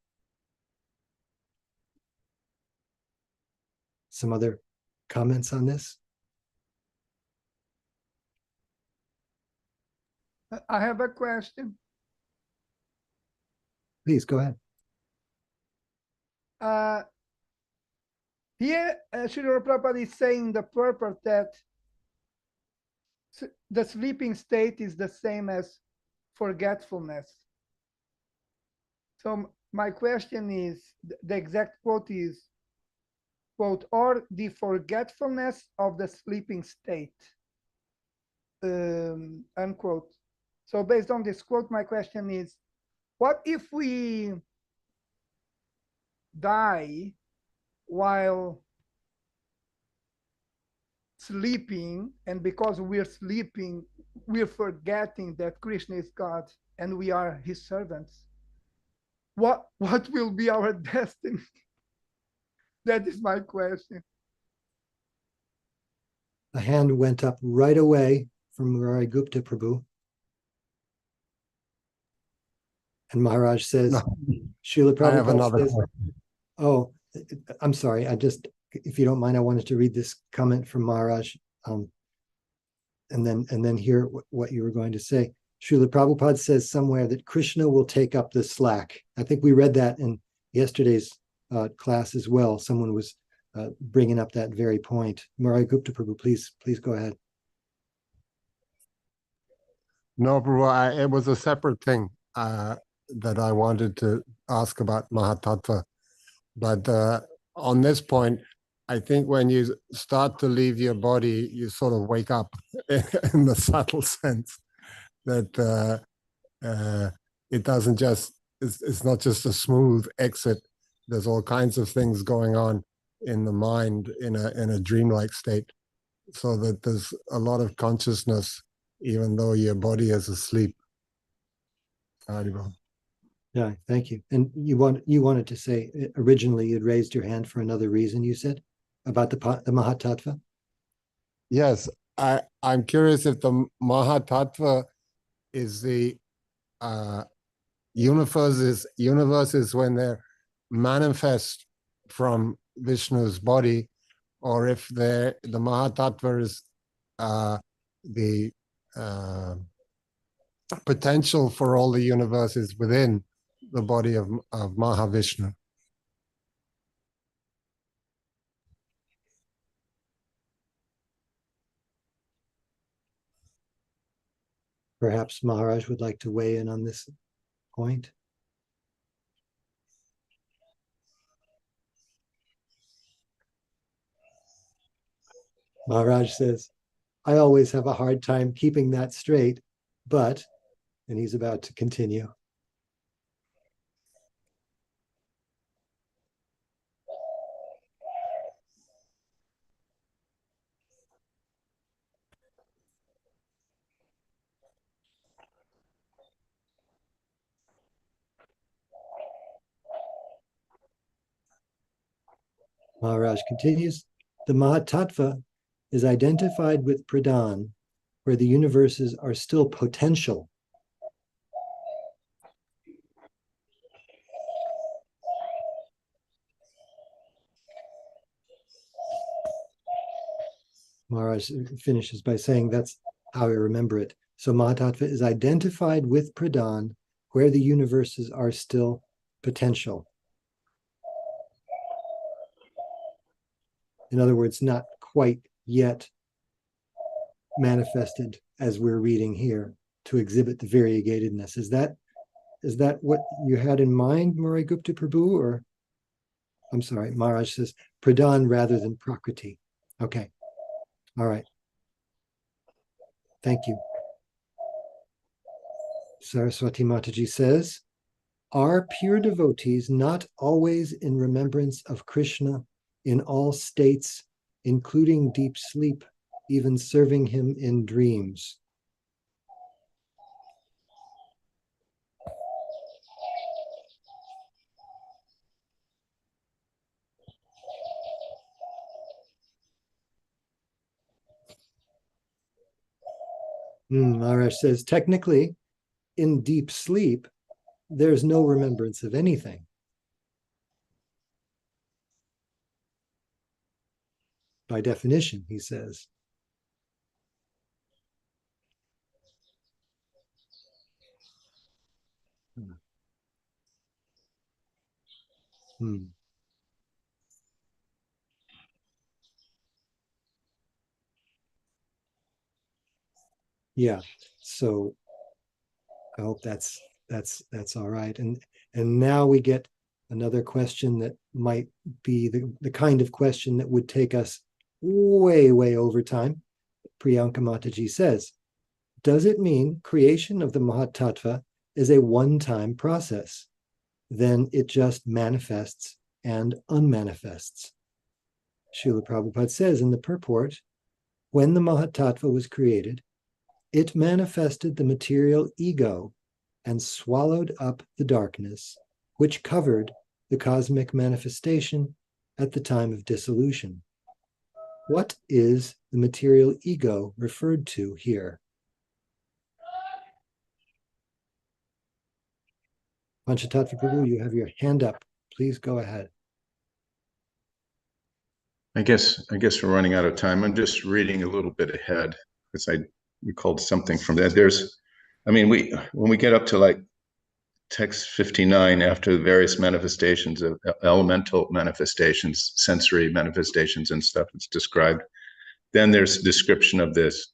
Some other comments on this? I have a question. Please go ahead. Here, Srila Prabhupada is saying the purport that the sleeping state is the same as forgetfulness. So my question is, the exact quote is, quote, or the forgetfulness of the sleeping state, unquote. So based on this quote, my question is, what if we die while sleeping, and because we're sleeping, we're forgetting that Krishna is God and we are his servants? What will be our destiny? That is my question. A hand went up right away from Murari Gupta Prabhu. And Maharaj says, No, Srila I have Prabhupada another says, question. oh, I'm sorry. If you don't mind, I wanted to read this comment from Maharaj, and then hear what you were going to say. Srila Prabhupada says somewhere that Krishna will take up the slack. I think we read that in yesterday's class as well. Someone was bringing up that very point. Murari Gupta Prabhu, please go ahead. No, Prabhu, it was a separate thing that I wanted to ask about Mahatattva. But on this point, I think when you start to leave your body, you sort of wake up in the subtle sense that it doesn't just, it's not just a smooth exit. There's all kinds of things going on in the mind in a dreamlike state, so that there's a lot of consciousness even though your body is asleep. Haribol. Yeah, thank you. And you wanted to say, originally you'd raised your hand for another reason, you said, about the Mahatattva? Yes, I'm curious if the Mahatattva is the universes when they're manifest from Vishnu's body, or if the Mahatattva is the potential for all the universes within the body of Mahavishnu. Perhaps Maharaj would like to weigh in on this point. Maharaj says, I always have a hard time keeping that straight, but, and he's about to continue. Maharaj continues, the Mahatattva is identified with Pradhan, where the universes are still potential. Maharaj finishes by saying that's how I remember it. So Mahatattva is identified with Pradhan, where the universes are still potential. In other words, not quite yet manifested as we're reading here to exhibit the variegatedness. Is that is that what you had in mind, Murai Gupta Prabhu? Or I'm sorry, Maharaj says pradhan rather than prakriti. Okay. All right. Thank you. Saraswati Mataji says, are pure devotees not always in remembrance of Krishna in all states, including deep sleep, even serving him in dreams? Maharaj says, technically, in deep sleep, there's no remembrance of anything. By definition, he says. Yeah, so I hope that's all right. And now we get another question that might be the kind of question that would take us way over time. Priyanka Mataji says, does it mean creation of the Mahat Tattva is a one-time process? Then it just manifests and unmanifests. Srila Prabhupada says in the purport, when the Mahat Tattva was created, it manifested the material ego and swallowed up the darkness, which covered the cosmic manifestation at the time of dissolution. What is the material ego referred to here? Panchatattva Prabhu, you have your hand up. Please go ahead. I guess we're running out of time. I'm just reading a little bit ahead because I recalled something from that. When we get up to like text 59, after the various manifestations of elemental manifestations, sensory manifestations and stuff, it's described. Then there's a description of this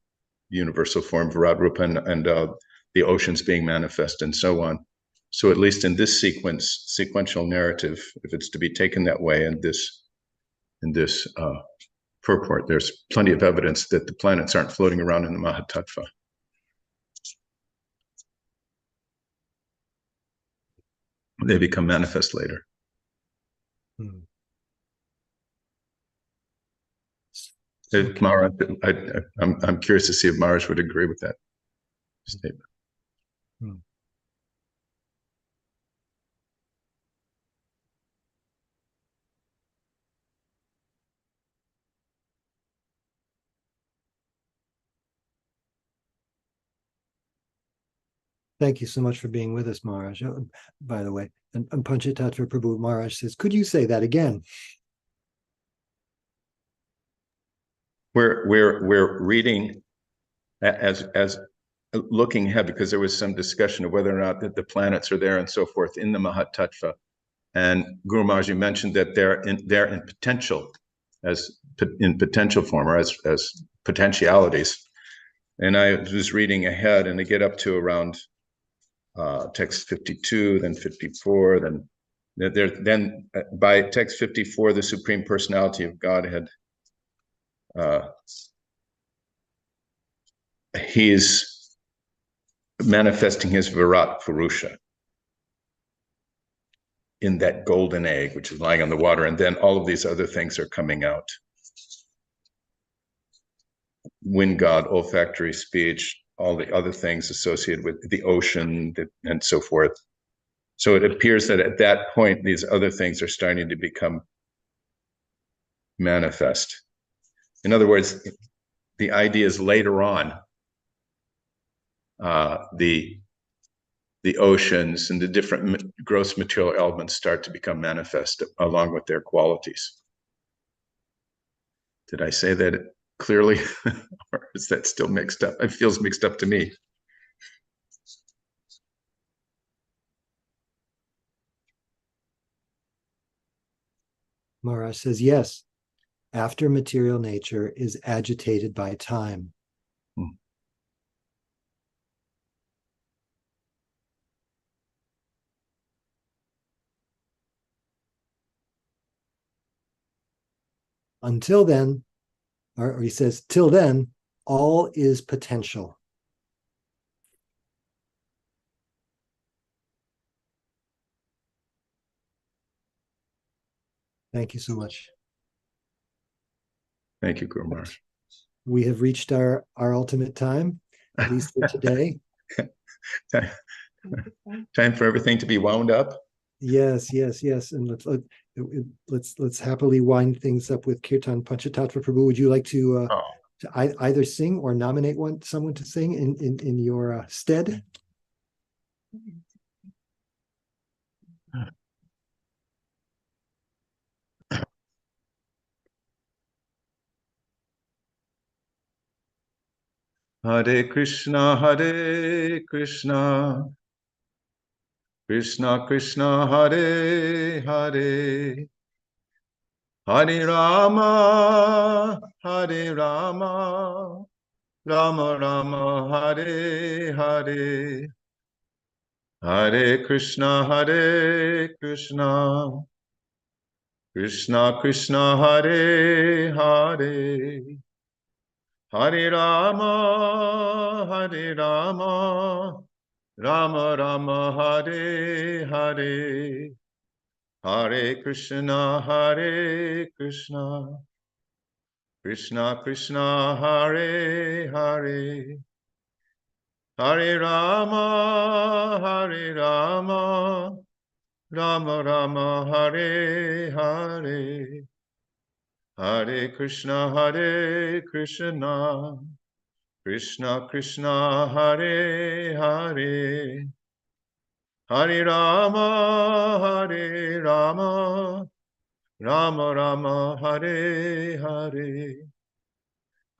universal form, Virat Rupa, and the oceans being manifest and so on. So at least in this sequential narrative, if it's to be taken that way, in this purport, there's plenty of evidence that the planets aren't floating around in the Mahatattva. They become manifest later. Okay. Maharaj, I'm curious to see if Maharaj would agree with that statement. Thank you so much for being with us, Maharaj. By the way, and Panchatattva Prabhu Maharaj says, could you say that again? We're reading as looking ahead, because there was some discussion of whether or not that the planets are there and so forth in the Mahat Tattva. And Guru Maharaj, you mentioned that they're in potential, in potential form, or as potentialities. And I was reading ahead, and I get up to around text 52, then 54, then by text 54, the Supreme Personality of Godhead, he's manifesting his Virat Purusha in that golden egg, which is lying on the water. And then all of these other things are coming out. Wind god, olfactory speech, all the other things associated with the ocean and so forth. So it appears that at that point, these other things are starting to become manifest. In other words, the idea is later on, the oceans and the different gross material elements start to become manifest along with their qualities. Did I say that clearly? Or is that still mixed up? It feels mixed up to me. Maharaj says, yes, after material nature is agitated by time. Until then, or he says, till then, all is potential. Thank you so much. Thank you, Guru Maharaj. We have reached our ultimate time, at least for today. Time for everything to be wound up. Yes. And let's happily wind things up with Kirtan Panchatattva. Prabhu, would you like to either sing or nominate someone to sing in your stead? Hare Krishna, Krishna Krishna, Hare Hare, Hare Rama, Rama Rama, Hare Hare, Hare Krishna, Krishna Krishna, Hare Hare, Hare Rama, Rama Rama, Hare Hare, Hare Krishna, Krishna Krishna, Hare Hare, Hare Rama, Rama Rama, Hare Hare, Hare Krishna, Krishna Krishna, Hare Hare, Hare Rama, Rama Rama, Hare Hare,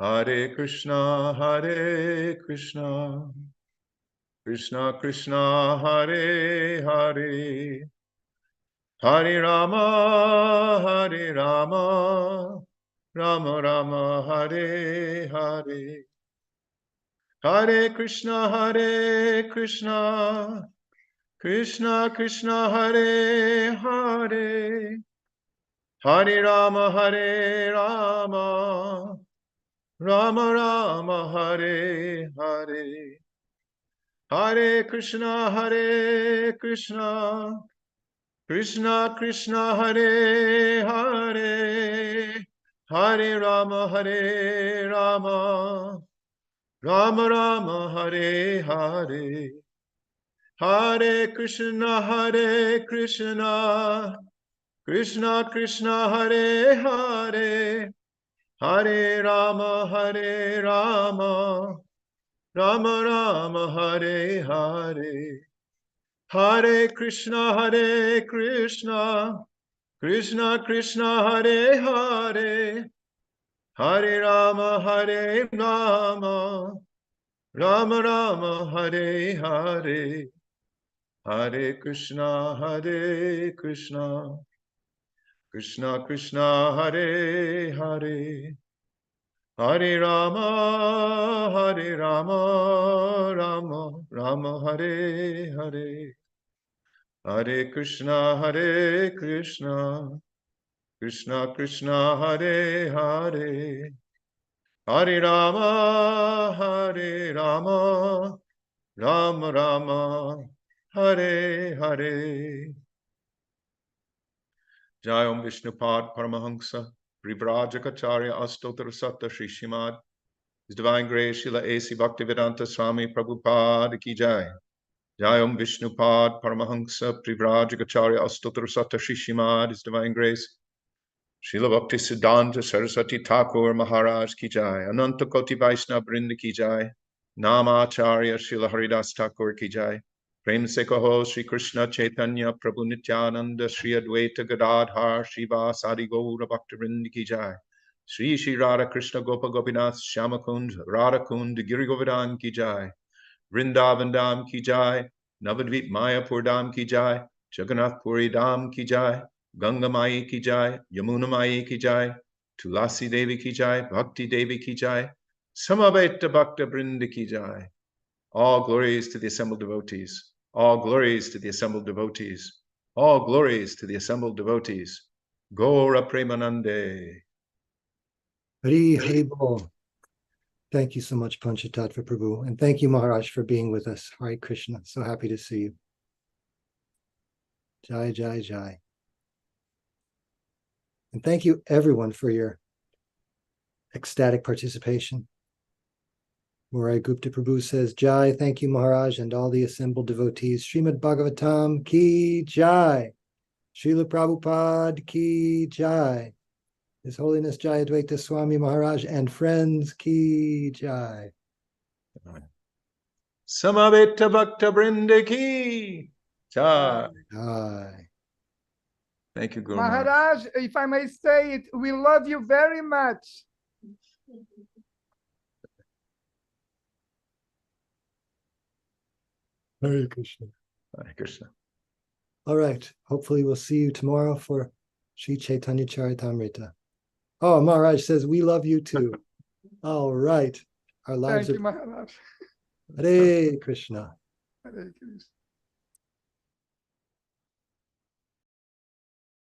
Hare Krishna, Krishna Krishna, Hare Hare, Hare Rama, Rama Rama, Hare Hare, Hare Krishna, Krishna Krishna, Hare Hare, Hare Rama, Rama Rama, Hare Hare, Hare Krishna, Krishna Krishna, Hare Hare, Hare Rama, Rama Rama, Hare Hare, Hare Krishna, Krishna Krishna, Hare Hare, Hare Rama, Rama Rama, Hare Hare, Hare Krishna, Krishna Krishna, Hare Hare, Hare Rama, Rama Rama, Hare Hare, Hare Krishna, Krishna Krishna, Hare Hare, Hare Rama, Rama Rama, Hare Hare, Hare Krishna, Krishna Krishna, Hare Hare, Hare Rama, Rama Rama, Hare Hare. Jai Om Vishnupad Paramahansa, Vrivrajacharya Astottara Satta Shri Srimad, His Divine Grace Srila A.C. Bhaktivedanta Swami Prabhupada Ki Jai. Jai Om Vishnupad Paramahansa, Vrivrajacharya Astottara Satta Shri Srimad, His Divine Grace Srila Bhakti Siddhanta Saraswati Thakur Maharaj Ki Jai, Ananta Koti Vaishnava Brinda Ki Jai, Namacharya Srila Haridas Thakur Ki Jai, Prem Se Kaho Sri Krishna Chaitanya Prabhu Nityananda Sri Advaita Gadadhar Shiva Sadi Gaura Bhakta Brinda Ki Jai, Sri Radha Krishna Gopa Gopinath Shyamakund Radha Kund Giri Govardhan Ki Jai, Vrindavan Dham Ki Jai, Navadvip Mayapur Dham Ki Jai, Jagannath Puri Dham Ki Jai, Ganga Mai Ki Jai, Yamuna Mai Ki Jai, Tulasi Devi Ki Jai, Bhakti Devi Ki Jai, Samaveta Bhakta Brinda Ki Jai. All glories to the assembled devotees. All glories to the assembled devotees. All glories to the assembled devotees. Gaura Premanande. Hari Bol. Thank you so much, Panchatattva Prabhu. And thank you, Maharaj, for being with us. Hare Krishna. So happy to see you. Jai, Jai, Jai. And thank you, everyone, for your ecstatic participation. Murai Gupta Prabhu says, Jai, thank you, Maharaj, and all the assembled devotees. Srimad Bhagavatam ki Jai. Srila Prabhupada ki Jai. His Holiness Jayadvaita Swami Maharaj and friends ki Jai. Samaveta Bhakta Brinda ki Jai. Jai. Thank you, Guru Maharaj. Maharaj, if I may say it, we love you very much. Hare Krishna. Hare Krishna. All right. Hopefully we'll see you tomorrow for Sri Caitanya-caritamrta. Oh, Maharaj says, we love you too. All right. Our lives Thank you, are... Maharaj. Hare Krishna. Hare Krishna.